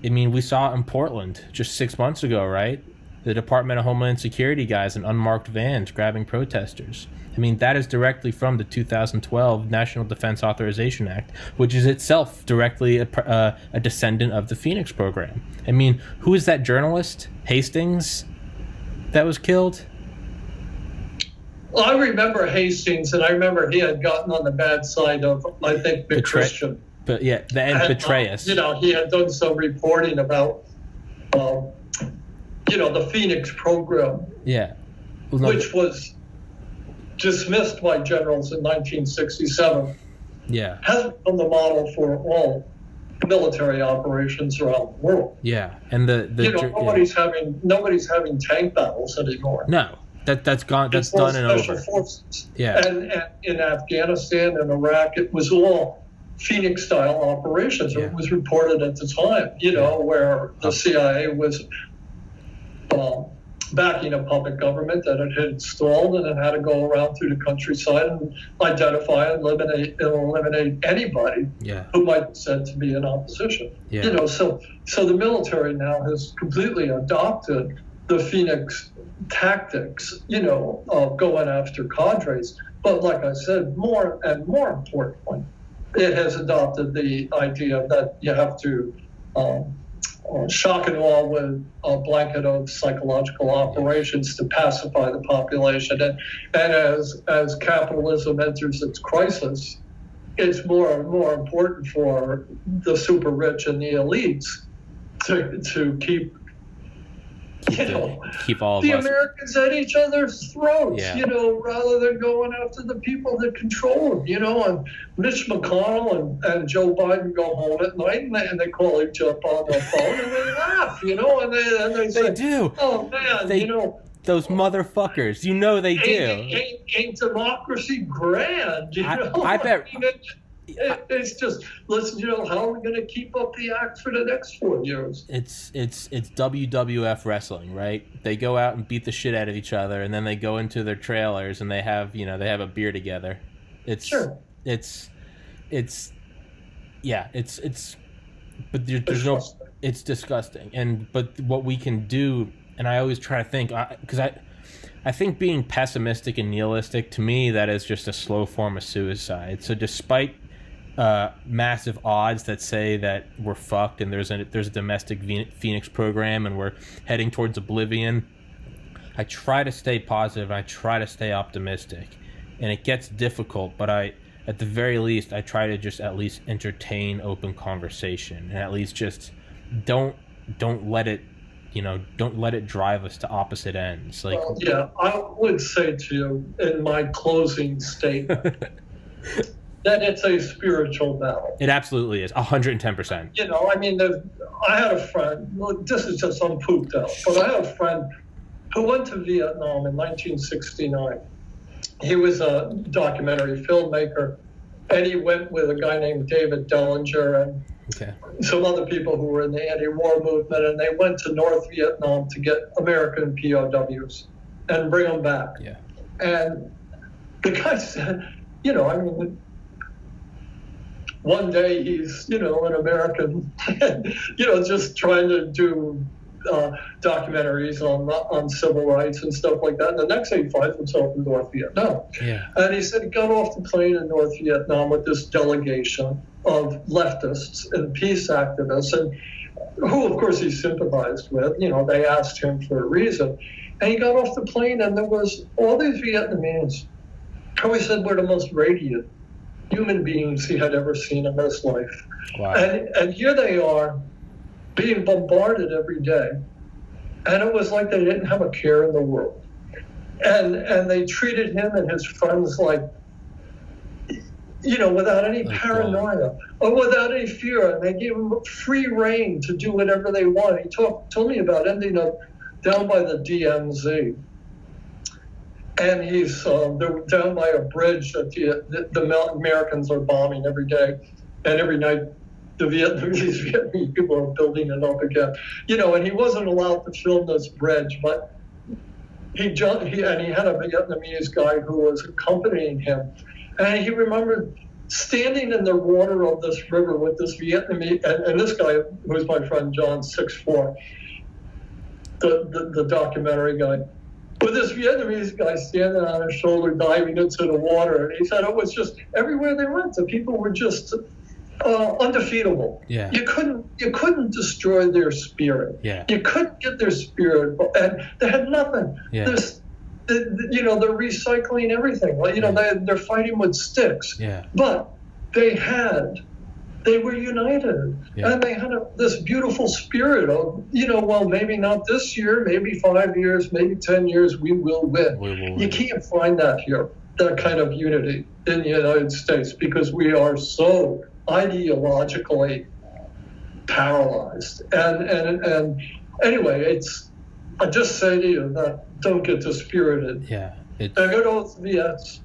we saw it in Portland just 6 months ago, right? The Department of Homeland Security guys in unmarked vans grabbing protesters. That is directly from the 2012 National Defense Authorization Act, which is itself directly a descendant of the Phoenix program. Who is that journalist, Hastings, that was killed? Well, I remember Hastings, and I remember he had gotten on the bad side of, I think, McChristian. But yeah, the end betray us. He had done some reporting about, the Phoenix program. Yeah. Which was dismissed by generals in 1967. Yeah. Has become the model for all military operations around the world. Yeah. And nobody's having tank battles anymore. No. That's gone. That's done and over. Special forces. Yeah. And in Afghanistan and Iraq, it was all Phoenix-style operations. Yeah. It was reported at the time, where the CIA was backing a puppet government that it had installed, and it had to go around through the countryside and identify and eliminate anybody who might be said to be in opposition. Yeah. So the military now has completely adopted the Phoenix tactics, of going after cadres. But like I said, more importantly, it has adopted the idea that you have to shock and awe with a blanket of psychological operations to pacify the population. And as capitalism enters its crisis, it's more and more important for the super rich and the elites to keep all of the us. Americans at each other's throats, Yeah. rather than going after the people that control them, and Mitch McConnell and Joe Biden go home at night and they call each other on their phone and they laugh, and they say, do. oh man, those motherfuckers, they do. Ain't democracy grand, I bet. It's just, listen, how are we going to keep up the act for the next 4 years? It's WWF wrestling, right? They go out and beat the shit out of each other, and then they go into their trailers and they have a beer together. It's sure. It's but there's no. It's disgusting, but what we can do, and I always try to think, because I think being pessimistic and nihilistic, to me, that is just a slow form of suicide. So despite massive odds that say that we're fucked and there's a domestic Phoenix program and we're heading towards oblivion, I try to stay positive and I try to stay optimistic. And it gets difficult, but at the very least, I try to just at least entertain open conversation and at least just don't let it drive us to opposite ends. Like, well, yeah, I would say to you in my closing statement that it's a spiritual battle. It absolutely is, 110%. I had a friend, this is just some pooped out, but I had a friend who went to Vietnam in 1969. He was a documentary filmmaker, and he went with a guy named David Dellinger and some other people who were in the anti-war movement, and they went to North Vietnam to get American POWs and bring them back. Yeah. And the guy said, one day he's, an American, just trying to do documentaries on civil rights and stuff like that. And the next day he finds himself in North Vietnam. Yeah. And he said he got off the plane in North Vietnam with this delegation of leftists and peace activists, and who, of course, he sympathized with. They asked him for a reason. And he got off the plane, and there was all these Vietnamese who he said were the most radiant human beings he had ever seen in his life. Wow. And here they are being bombarded every day. And it was like they didn't have a care in the world. And they treated him and his friends like, without any paranoia or without any fear. And they gave him free reign to do whatever they want. He told me about ending up down by the DMZ. And he's they're down by a bridge that the Americans are bombing every day. And every night, the Vietnamese people are building it up again. And he wasn't allowed to film this bridge, but he had a Vietnamese guy who was accompanying him. And he remembered standing in the water of this river with this Vietnamese, and this guy, who's my friend John, 6'4", the documentary guy, with this Vietnamese guy standing on his shoulder diving into the water. And he said it was just, everywhere they went, the people were just undefeatable. Yeah. You couldn't destroy their spirit. Yeah. You couldn't get their spirit, and they had nothing. Yeah. They're recycling everything. They're fighting with sticks. Yeah. But they were united, and they had this beautiful spirit of, maybe not this year, maybe 5 years, maybe 10 years, we will win. You can't find that here, that kind of unity in the United States, because we are so ideologically paralyzed. And anyway, I just say to you that don't get dispirited. Yeah. They're good old Viets.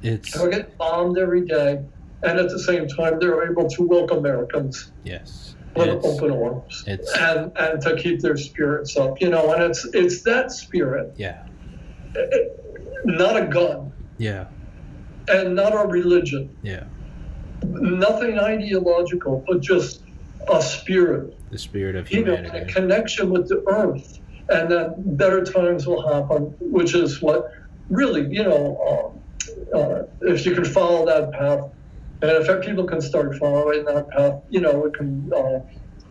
They're getting bombed every day. And at the same time, they're able to welcome Americans with open arms and to keep their spirits up. And it's that spirit. Yeah. Not a gun. Yeah. And not a religion. Yeah. Nothing ideological, but just a spirit. The spirit of humanity. A connection with the earth. And that better times will happen, which is what really, if you can follow that path, And if people can start following that path, it can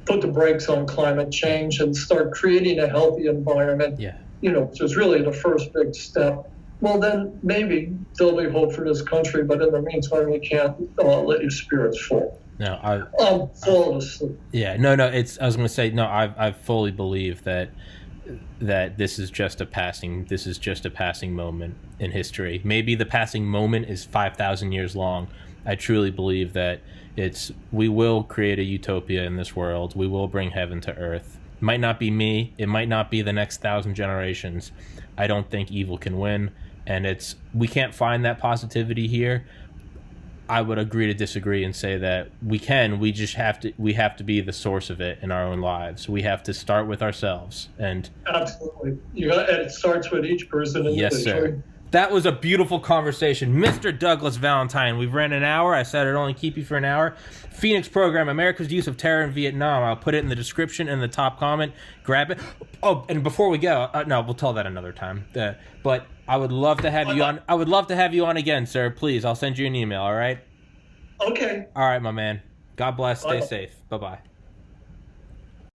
put the brakes on climate change and start creating a healthy environment, which is really the first big step. Well, then maybe there'll be hope for this country, but in the meantime, you can't let your spirits fall. No, I'm full of sleep. Yeah, no. I was going to say, no. I fully believe that this is just a passing moment in history. Maybe the passing moment is 5,000 years long. I truly believe that we will create a utopia in this world. We will bring heaven to earth. It might not be me. It might not be the next 1,000 generations. I don't think evil can win, and we can't find that positivity here. I would agree to disagree and say that we can. We just have to be the source of it in our own lives. We have to start with ourselves. And absolutely, and it starts with each person individually. Yes, sir. That was a beautiful conversation. Mr. Douglas Valentine, we've ran an hour. I said I'd only keep you for an hour. Phoenix Program, America's Use of Terror in Vietnam. I'll put it in the description in the top comment. Grab it. Oh, and before we go, no, we'll tell that another time. But I would love to have you on. I would love to have you on again, sir. Please, I'll send you an email, all right? Okay. All right, my man. God bless. Stay safe. Bye-bye.